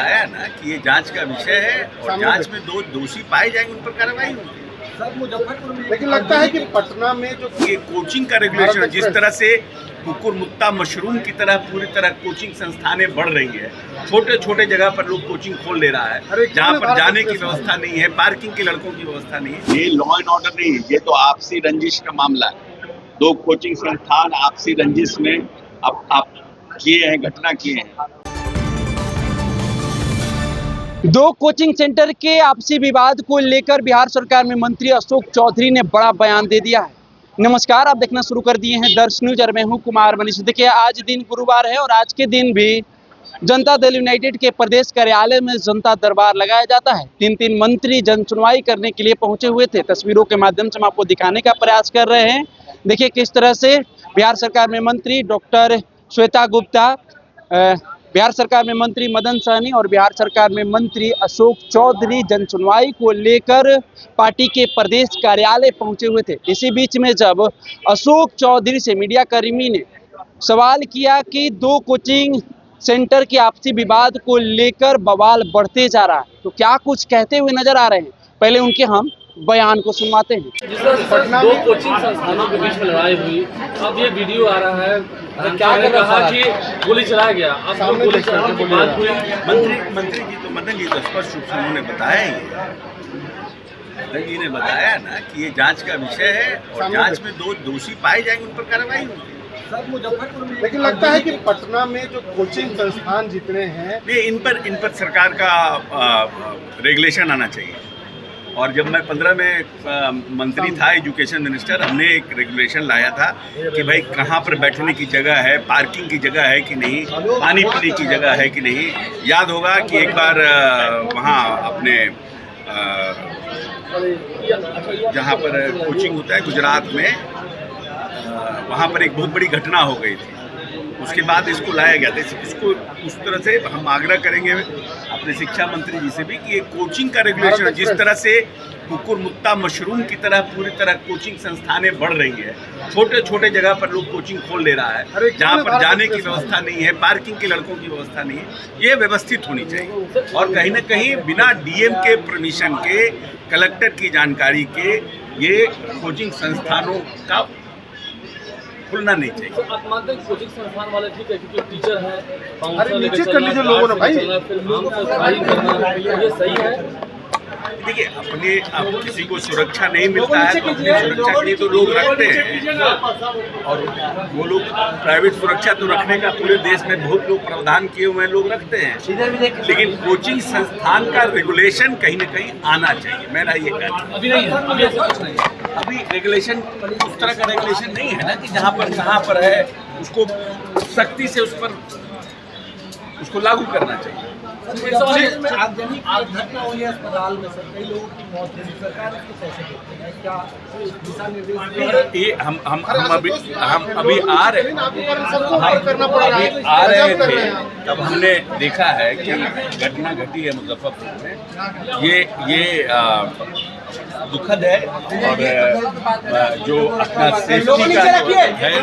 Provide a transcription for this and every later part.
बताया ना कि ये जांच का विषय है और जांच में दो दोषी पाए जाएंगे, उन पर कार्रवाई होगी। सर मुजफ्फरपुर में लेकिन लगता है कि पटना में जो ये कोचिंग का रेगुलेशन, जिस तरह से कुकुर मुत्ता मशरूम की तरह पूरी तरह कोचिंग संस्थानें बढ़ रही है, छोटे छोटे जगह पर लोग कोचिंग खोल ले रहा है, जहाँ पर जाने की व्यवस्था नहीं है, पार्किंग के लड़कों की व्यवस्था नहीं है। ये लॉ एंड ऑर्डर नहीं है, ये तो आपसी रंजिश का मामला है। दो कोचिंग संस्थान आपसी रंजिश में आप किए हैं, घटना किए हैं। दो कोचिंग सेंटर के आपसी विवाद को लेकर बिहार सरकार में मंत्री अशोक चौधरी ने बड़ा बयान दे दिया है। नमस्कार, आप देखना शुरू कर दिए हैं दर्श न्यूज और मैं हूं कुमार मनीष। देखिए, आज दिन गुरुवार है और आज के दिन भी जनता दल यूनाइटेड के प्रदेश कार्यालय में जनता दरबार लगाया जाता है। तीन मंत्री जन सुनवाई करने के लिए पहुंचे हुए थे। तस्वीरों के माध्यम से हम आपको दिखाने का प्रयास कर रहे हैं। देखिए किस तरह से बिहार सरकार में मंत्री डॉक्टर श्वेता गुप्ता, बिहार सरकार में मंत्री मदन सहनी और बिहार सरकार में मंत्री अशोक चौधरी जन सुनवाई को लेकर पार्टी के प्रदेश कार्यालय पहुंचे हुए थे। इसी बीच में जब अशोक चौधरी से मीडिया कर्मी ने सवाल किया कि दो कोचिंग सेंटर के आपसी विवाद को लेकर बवाल बढ़ते जा रहा है, तो क्या कुछ कहते हुए नजर आ रहे हैं। पहले उनके हम बयान को सुनवाते हैं। पटना दो कोचिंग संस्थानों के बीच में लड़ाई हुई, अब ये वीडियो आ रहा है, क्या कहा कि गोली चलाया गया, अब गोली चलाने की बात हुई। मंत्री जी तो मदन जी तो स्पष्ट रूप से उन्होंने बताया ही है। मदन जी ने बताया ना कि ये जांच का विषय है और जांच में दो दोषी पाए जाएंगे, उन पर कार्रवाई होगी। सब मुजफ्फरपुर में, लेकिन लगता है कि पटना में जो कोचिंग संस्थान जितने हैं, ये इन पर सरकार का रेगुलेशन आना चाहिए। और जब मैं 15 में मंत्री था, एजुकेशन मिनिस्टर, हमने एक रेगुलेशन लाया था कि भाई कहाँ पर बैठने की जगह है, पार्किंग की जगह है कि नहीं, पानी पीने की जगह है कि नहीं। याद होगा कि एक बार वहाँ अपने जहाँ पर कोचिंग होता है गुजरात में, वहाँ पर एक बहुत बड़ी घटना हो गई थी। उसके बाद इसको लाया गया था। इसको उस तरह से हम आग्रह करेंगे अपने शिक्षा मंत्री जी से भी कि ये कोचिंग का रेगुलेशन, जिस तरह से कुकुर मुत्ता मशरूम की तरह पूरी तरह कोचिंग संस्थानें बढ़ रही है, छोटे छोटे जगह पर लोग कोचिंग खोल ले रहा है, जहाँ पर जाने की व्यवस्था नहीं है, पार्किंग के लड़कों की व्यवस्था नहीं है, ये व्यवस्थित होनी चाहिए। और कहीं ना कहीं बिना डीएम के परमिशन के, कलेक्टर की जानकारी के ये कोचिंग संस्थानों का खुलना नहीं चाहिए। तो आप मानते हैं कोचिंग संस्थान वाले ठीक है, क्योंकि टीचर है, अरे नीचे कर लीजिए लोगों ने भाई, ये सही है। देखिए, अपने अब किसी को सुरक्षा नहीं मिलता है तो अपनी सुरक्षा के लिए तो लोग रखते हैं, और वो लोग प्राइवेट सुरक्षा तो रखने का पूरे देश में बहुत लोग प्रावधान किए हुए लोग रखते हैं। लेकिन कोचिंग संस्थान का रेगुलेशन कहीं ना कहीं आना चाहिए, मेरा ये कहना है। अभी नहीं है, अभी ऐसा कुछ नहीं है। अभी रेगुलेशन उस तरह का रेगुलेशन नहीं है ना कि जहाँ पर कहाँ पर है उसको सख्ती से उस पर उसको लागू करना चाहिए। घटना हुई है अस्पताल में, सर कई लोगों की मौत हुई, सरकार इसको कैसे देखती है, क्या दिशा निर्देश? ये हम अभी आ रहे थे, तब हमने देखा है कि घटना घटी है मुजफ्फरपुर में। ये दुखद है, और जो अपना सेफ्टी का है,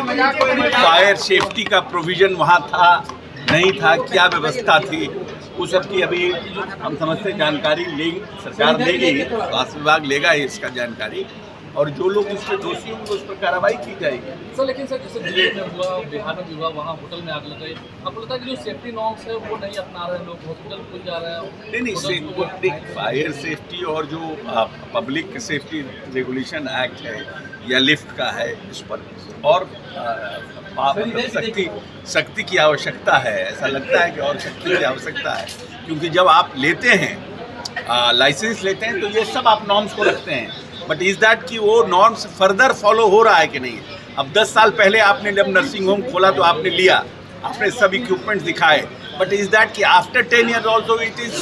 फायर सेफ्टी का प्रोविजन वहाँ था नहीं था, क्या व्यवस्था थी, उस सब की अभी हम समझते जानकारी लेगी, सरकार लेगी, स्वास्थ्य विभाग लेगा इसका जानकारी, और जो लोग इसके दोषी होंगे उस पर कार्रवाई की जाएगी। सर लेकिन सर जैसे दिल्ली में हुआ, बिहार में भी हुआ, वहाँ होटल में आग लग गई, आपको लगता है कि जो सेफ्टी नॉर्म्स है वो नहीं अपना रहे लोग, हॉस्पिटल खुल जा रहे हैं? नहीं, फायर सेफ्टी और जो पब्लिक सेफ्टी रेगुलेशन एक्ट है या लिफ्ट का है, इस पर और सख्ती की आवश्यकता है। ऐसा लगता है कि और सख्ती की आवश्यकता है, क्योंकि जब आप लेते हैं लाइसेंस लेते हैं तो ये सब आप नॉर्म्स को रखते हैं, बट इज़ दैट कि वो नॉर्म्स फर्दर फॉलो हो रहा है कि नहीं। अब 10 साल पहले आपने जब नर्सिंग होम खोला तो आपने लिया, आपने सब इक्विपमेंट्स दिखाए, बट इज़ दैट कि after 10 years also it is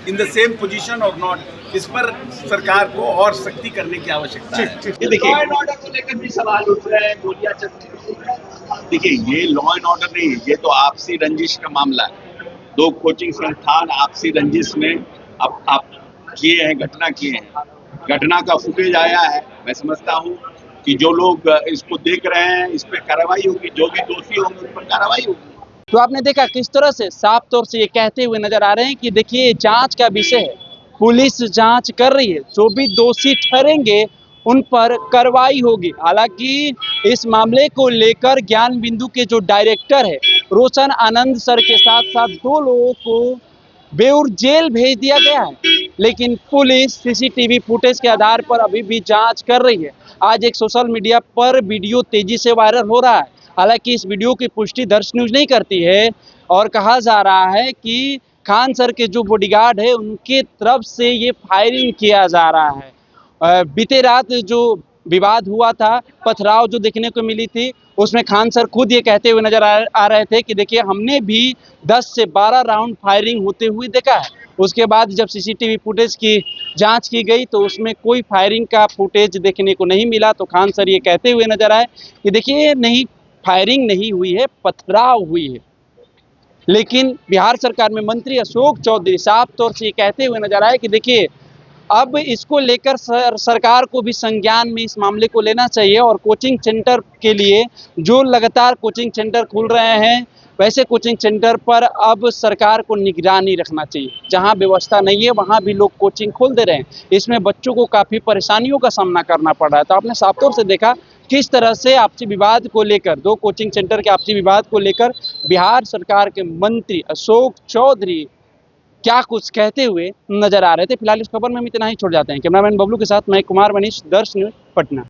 in the same position और नॉट। इस पर सरकार को और सख्ती करने की आवश्यकता है। देखिए, लॉ एंड ऑर्डर को लेकर भी सवाल उठ रहे हैं, गोलियां चल रही हैं। देखिए, ये लॉ एंड ऑर्डर नहीं है, ये तो आपसी रंजिश का मामला है। दो कोचिंग संस्थान आपसी रंजिश में आप किए हैं, घटना किए हैं। घटना का फुटेज आया है। मैं समझता हूँ कि जो लोग इसको देख रहे हैं, इस पर कार्रवाई होगी, जो भी दोषी होंगे उस पर कार्रवाई होगी। तो आपने देखा किस तरह से साफ तौर से ये कहते हुए नजर आ रहे हैं कि देखिए जांच का विषय है, पुलिस जांच कर रही है, जो भी दोषी ठहरेंगे उन पर कार्रवाई होगी। हालांकि इस मामले को लेकर ज्ञान बिंदु के जो डायरेक्टर है रोशन आनंद सर के साथ साथ 2 लोगों को बेऊर जेल भेज दिया गया है, लेकिन पुलिस सीसीटीवी फुटेज के आधार पर अभी भी जांच कर रही है। आज एक सोशल मीडिया पर वीडियो तेजी से वायरल हो रहा है। हालांकि इस वीडियो की पुष्टि दर्श न्यूज नहीं करती है और कहा जा रहा है कि खान सर के जो बॉडीगार्ड है उनके तरफ से ये फायरिंग किया जा रहा है। बीते रात जो विवाद हुआ था, पथराव जो देखने को मिली थी, उसमें खान सर खुद ये कहते हुए नजर आ रहे थे कि देखिए हमने भी 10 से 12 राउंड फायरिंग होते हुए देखा है। उसके बाद जब सीसीटीवी फुटेज की जांच की गई तो उसमें कोई फायरिंग का फुटेज देखने को नहीं मिला। तो खान सर ये कहते हुए नजर आए कि देखिए नहीं, फायरिंग नहीं हुई है, पथराव हुई है। लेकिन बिहार सरकार में मंत्री अशोक चौधरी साफ तौर से ये कहते हुए नजर आए कि देखिए अब इसको लेकर सरकार को भी संज्ञान में इस मामले को लेना चाहिए और कोचिंग सेंटर के लिए जो लगातार कोचिंग सेंटर खुल रहे हैं वैसे कोचिंग सेंटर पर अब सरकार को निगरानी रखना चाहिए। जहां व्यवस्था नहीं है वहां भी लोग कोचिंग खोल दे रहे हैं, इसमें बच्चों को काफ़ी परेशानियों का सामना करना पड़ रहा है। तो आपने साफ तौर से देखा किस तरह से आपसी विवाद को लेकर, 2 कोचिंग सेंटर के आपसी विवाद को लेकर बिहार सरकार के मंत्री अशोक चौधरी क्या कुछ कहते हुए नजर आ रहे थे। फिलहाल इस खबर में हम इतना ही छोड़ जाते हैं। कैमरामैन बबलू के साथ मैं कुमार मनीष, दर्श न्यूज, पटना।